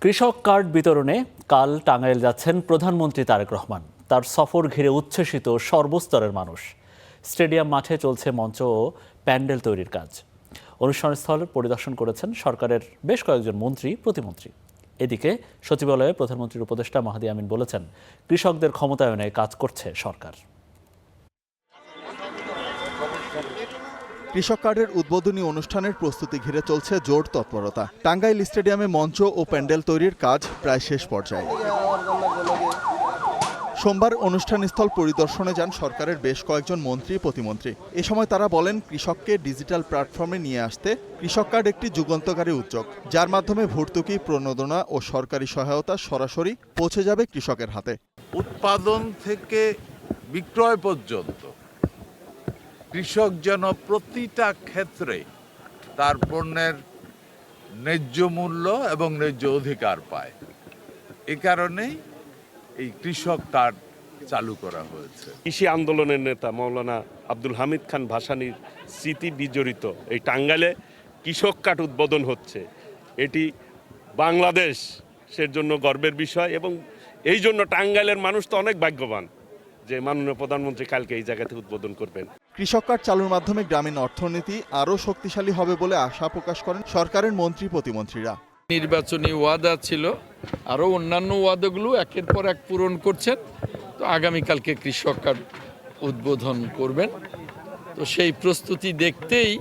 কৃষক কার্ড বিতরণে কাল টাঙ্গাইল যাচ্ছেন প্রধানমন্ত্রী তারেক রহমান। তার সফর ঘিরে উচ্ছ্বসিত সর্বস্তরের মানুষ। স্টেডিয়াম মাঠে চলছে মঞ্চ ও প্যান্ডেল তৈরির কাজ। অনুষ্ঠানস্থল পরিদর্শন করেছেন সরকারের বেশ কয়েকজন মন্ত্রী প্রতিমন্ত্রী। এদিকে সচিবালয়ে প্রধানমন্ত্রীর উপদেষ্টা মাহাদি আমিন বলেছেন, কৃষকদের ক্ষমতায়নে কাজ করছে সরকার। কৃষক কার্ডের উদ্বোধনী অনুষ্ঠানের প্রস্তুতি ঘিরে চলছে জোর তৎপরতা। টাঙ্গাইল স্টেডিয়ামে মঞ্চ ও প্যান্ডেল তৈরির কাজ প্রায় শেষ পর্যায়ে। সোমবার অনুষ্ঠানস্থল পরিদর্শনে যান সরকারের বেশ কয়েকজন মন্ত্রী প্রতিমন্ত্রী। এ সময় তারা বলেন, কৃষককে ডিজিটাল প্ল্যাটফর্মে নিয়ে আসতে কৃষক কার্ড একটি যুগান্তকারী উদ্যোগ, যার মাধ্যমে ভর্তুকি, প্রণোদনা ও সরকারি সহায়তা সরাসরি পৌঁছে যাবে কৃষকের হাতে। উৎপাদন থেকে বিক্রয় পর্যন্ত কৃষক যেন প্রতিটা ক্ষেত্রে তার পণ্যের ন্যায্য মূল্য এবং ন্যায্য অধিকার পায়। এ কারণেই এই কৃষক কার্ড চালু করা হয়েছে। কৃষি আন্দোলনের নেতা মাওলানা আব্দুল হামিদ খান ভাসানীর স্মৃতি বিজড়িত এই টাঙ্গাইলে কৃষক কার্ড উদ্বোধন হচ্ছে। এটি বাংলাদেশের জন্য গর্বের বিষয় এবং এই জন্য টাঙ্গাইলের মানুষ তো অনেক ভাগ্যবান যে মাননীয় প্রধানমন্ত্রী কালকে এই জায়গাতে উদ্বোধন করবেন। কৃষক কার্ড চালুর মাধ্যমে গ্রামীণ অর্থনীতি আরও শক্তিশালী হবে বলে আশা প্রকাশ করেন সরকারের মন্ত্রী প্রতিমন্ত্রীরা। নির্বাচনী ওয়াদা ছিল, আরও অন্যান্য ওয়াদাগুলো একের পর এক পূরণ করছেন। তো আগামীকালকে কৃষক কার্ড উদ্বোধন করবেন। তো সেই প্রস্তুতি দেখতেই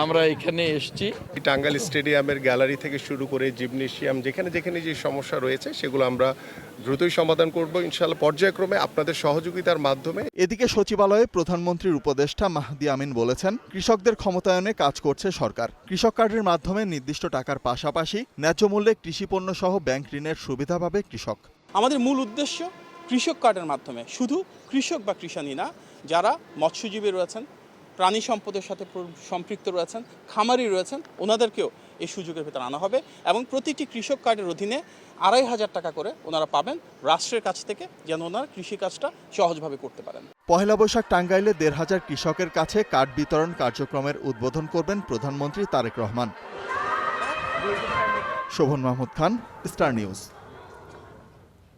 আমরা এখানে এসেছি। টাঙ্গাইল স্টেডিয়ামের গ্যালারি থেকে শুরু করে জিমনেশিয়াম, যেখানে যেখানে যে সমস্যা রয়েছে সেগুলো আমরা দ্রুতই সমাধান করব ইনশাআল্লাহ, পর্যায়ক্রমে আপনাদের সহযোগিতার মাধ্যমে। এদিকে সচিবালয়ে প্রধানমন্ত্রীর উপদেষ্টা মাহাদি আমিন বলেছেন, কৃষকদের ক্ষমতায়নে কাজ করছে সরকার। কৃষক কার্ডের মাধ্যমে নির্দিষ্ট টাকার পাশাপাশি ন্যায্য মূল্যে কৃষিপণ্য সহ ব্যাংক ঋণের সুবিধা পাবে কৃষক। আমাদের মূল উদ্দেশ্য কৃষক কার্ডের মাধ্যমে শুধু কৃষক বা কৃষানি না, যারা মৎস্যজীবী রয়েছেন, প্রাণী সম্পদের সাথে সম্পৃক্ত রয়েছেন, খামারি রয়েছেন, ওনাদেরকেও এই সুযোগের ভেতরে আনা হবে এবং প্রতিটি কৃষক কার্ডের অধীনে ২৫০০ টাকা করে ওনারা পাবেন রাষ্ট্রের কাছ থেকে, যেন ওনারা কৃষিকাজটা সহজভাবে করতে পারেন। পহেলা বৈশাখ টাঙ্গাইলে ১৫০০ কৃষকের কাছে কার্ড বিতরণ কার্যক্রমের উদ্বোধন করবেন প্রধানমন্ত্রী তারেক রহমান। শোভন মাহমুদ খান, স্টার নিউজ।